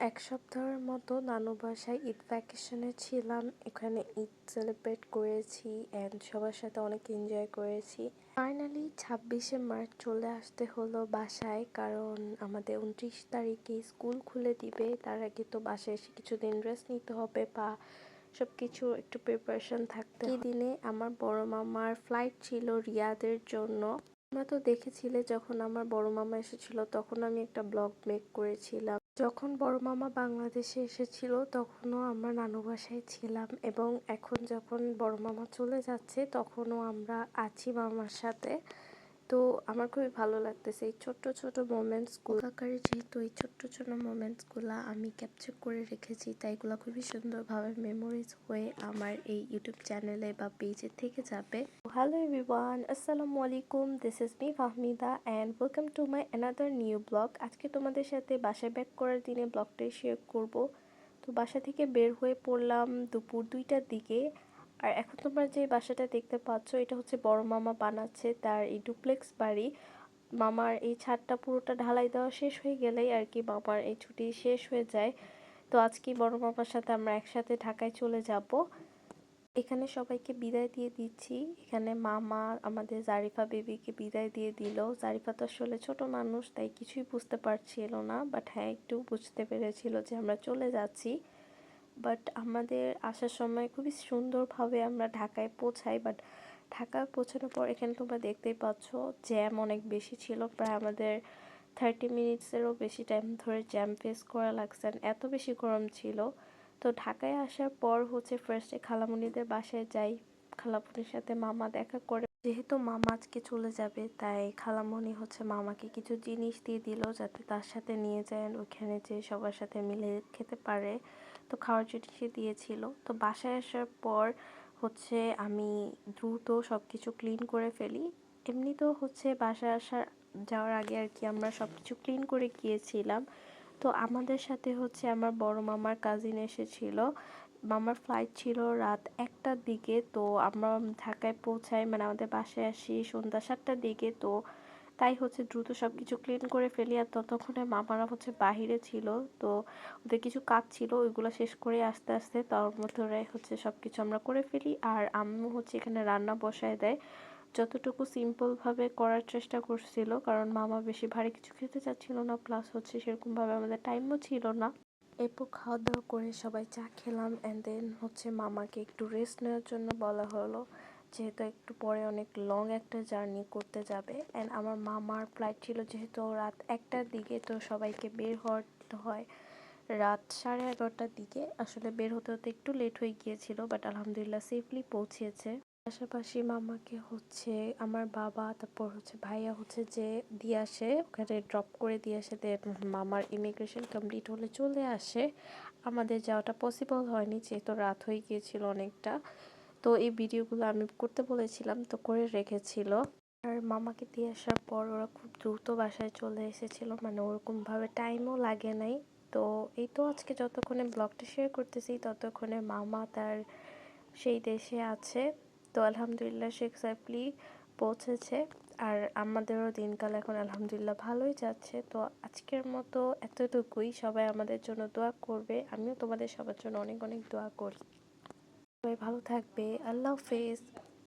এক সপ্তাহের মতো নানু বাসায় ঈদ ভ্যাকেশনে ছিলাম। এখানে ঈদ সেলিব্রেট করেছি অ্যান্ড সবার সাথে অনেক এনজয় করেছি। ফাইনালি 26শে মার্চ চলে আসতে হলো বাসায়, কারণ আমাদের 29 তারিখে স্কুল খুলে দিবে। তার আগে তো বাসায় এসে কিছুদিন রেস্ট নিতে হবে বা সবকিছু একটু প্রিপারেশন থাকতে হবে। এই দিনে আমার বড় মামার ফ্লাইট ছিল রিয়াদের জন্য। তোমরা তো দেখেছিলে যখন আমার বড় মামা এসেছিল তখন আমি একটা ব্লগ মেক করেছিলাম। যখন বড় মামা বাংলাদেশে এসেছিল তখনও আমরা নানু বাসায় ছিলাম, এবং এখন যখন বড় মামা চলে যাচ্ছে তখনও আমরা আছি মামার সাথে। তো আমার খুবই ভালো লাগতেছে এই ছোট্ট ছোট মোমেন্টসগুলো। আকারে যেহেতু এই ছোট্ট ছোট মোমেন্টসগুলো আমি ক্যাপচার করে রেখেছি, তাই এগুলো খুবই সুন্দরভাবে মেমোরিজ হয়ে আমার এই ইউটিউব চ্যানেলে বা পেজে থেকে যাবে। হ্যালো এভরিওয়ান, আসসালামু আলাইকুম, this is me Fahmida and welcome to my another new blog. আজকে তোমাদের সাথে বাসায় ব্যাক করার দিনে ব্লগটাই শেয়ার করব। তো বাসা থেকে বের হয়ে পড়লাম দুপুর 2টার দিকে। আর এখন তোমরা যে বাসাটা দেখতে পাচ্ছ এটা হচ্ছে বড় মামা বানাচ্ছে তার এই ডুপ্লেক্স বাড়ি। মামার এই ছাদটা পুরোটা ঢালাই দেওয়া শেষ হয়ে গেলেই আর কি মামার এই ছুটি শেষ হয়ে যায়। তো আজকে বড় মামার সাথে আমরা একসাথে ঢাকায় চলে যাব। এখানে সবাইকে বিদায় দিয়ে দিচ্ছি। এখানে মামা আমাদের জারিফা বেবিকে বিদায় দিয়ে দিল। জারিফা তো আসলে ছোট মানুষ, তাই কিছুই বুঝতে পারছিল না, বাট হ্যাঁ একটু বুঝতে পেরেছিল যে আমরা চলে যাচ্ছি। বাট আমাদের আসার সময় খুবই সুন্দরভাবে আমরা ঢাকায় পৌঁছাই। বাট ঢাকায় পৌঁছানোর পর এখানে তোমরা দেখতেই পাচ্ছ জ্যাম অনেক বেশি ছিল। প্রায় আমাদের 30 মিনিটসেরও বেশি টাইম ধরে জ্যাম ফেস করা লাগছে, এত বেশি গরম ছিল। তো ঢাকায় আসার পর হচ্ছে ফার্স্টে খালামণিদের বাসায় যাই। খালামণির সাথে মামা দেখা করে, যেহেতু মামা আজকে চলে যাবে তাই খালামণি হচ্ছে মামাকে কিছু জিনিস দিয়ে দিল যাতে তার সাথে নিয়ে যায় ওইখানে যে সবার সাথে মিলে খেতে পারে। তো খাওয়ার জিনিসই দিয়েছিল। তো বাসায় আসার পর হচ্ছে আমি দ্রুত সব কিছু ক্লিন করে ফেলি। এমনিতেও হচ্ছে বাসায় যাওয়ার আগে আর কি আমরা সব কিছু ক্লিন করে গিয়েছিলাম। তো আমাদের সাথে হচ্ছে আমার বড় মামার কাজিন এসেছিল। মামার ফ্লাইট ছিল রাত 1টার দিকে। তো আমরা ঢাকায় পৌঁছাই, মানে আমাদের বাসায় আসি সন্ধ্যা 7টার দিকে। তো তাই হচ্ছে দ্রুত সব কিছু ক্লিন করে ফেলি। আর ততক্ষণে মামারা হচ্ছে বাহিরে ছিল, তো ওদের কিছু কাজ ছিল ওইগুলো শেষ করে আস্তে আস্তে তার মধ্যে হচ্ছে সব কিছু আমরা করে ফেলি। আর আম্মু হচ্ছে এখানে রান্না বসায় দেয়, যতটুকু সিম্পলভাবে করার চেষ্টা করছিল, কারণ মামা বেশি ভারী কিছু খেতে চাচ্ছিল না, প্লাস হচ্ছে সেরকমভাবে আমাদের টাইমও ছিল না। এরপর খাওয়া দাওয়া করে সবাই চা খেলাম অ্যান্ড দেন হচ্ছে মামাকে একটু রেস্ট নেওয়ার জন্য বলা হলো, যেহেতু একটু পরে অনেক লং একটা জার্নি করতে যাবে। অ্যান্ড আমার মামার ফ্লাইট ছিল যেহেতু রাত 1টার দিকে, তো সবাইকে বের হতে হয় রাত 11:30টার দিকে। আসলে বের হতে হতে একটু লেট হয়ে গিয়েছিল, বাট আলহামদুলিল্লাহ সেফলি পৌঁছেছে। পাশাপাশি মামাকে হচ্ছে আমার বাবা তারপর হচ্ছে ভাইয়া হচ্ছে যে দিয়ে আসে, ওখানে ড্রপ করে দিয়ে আসে। দেন মামার ইমিগ্রেশন কমপ্লিট হলে চলে আসে। আমাদের যাওয়াটা পসিবল হয়নি যেহেতু রাত হয়ে গিয়েছিল অনেকটা। তো এই ভিডিওগুলো আমি করতে বলেছিলাম, তো করে রেখেছিল। আর মামাকে দিয়ে আসার পর ওরা খুব দ্রুত বাসায় চলে এসেছিল, মানে ওরকমভাবে টাইমও লাগে নাই। তো এই তো আজকে যতক্ষণে ব্লগটা শেয়ার করতেছি ততক্ষণে মামা তার সেই দেশে আছে। তো আলহামদুলিল্লাহ সে সেফলি পৌঁছেছে। আর আমাদেরও দিনকাল এখন আলহামদুলিল্লাহ ভালোই যাচ্ছে। তো আজকের মতো এতটুকুই। সবাই আমাদের জন্য দোয়া করবে, আমিও তোমাদের সবার জন্য অনেক অনেক দোয়া করি। সবাই ভালো থাকবে। আল্লাহ হাফেজ।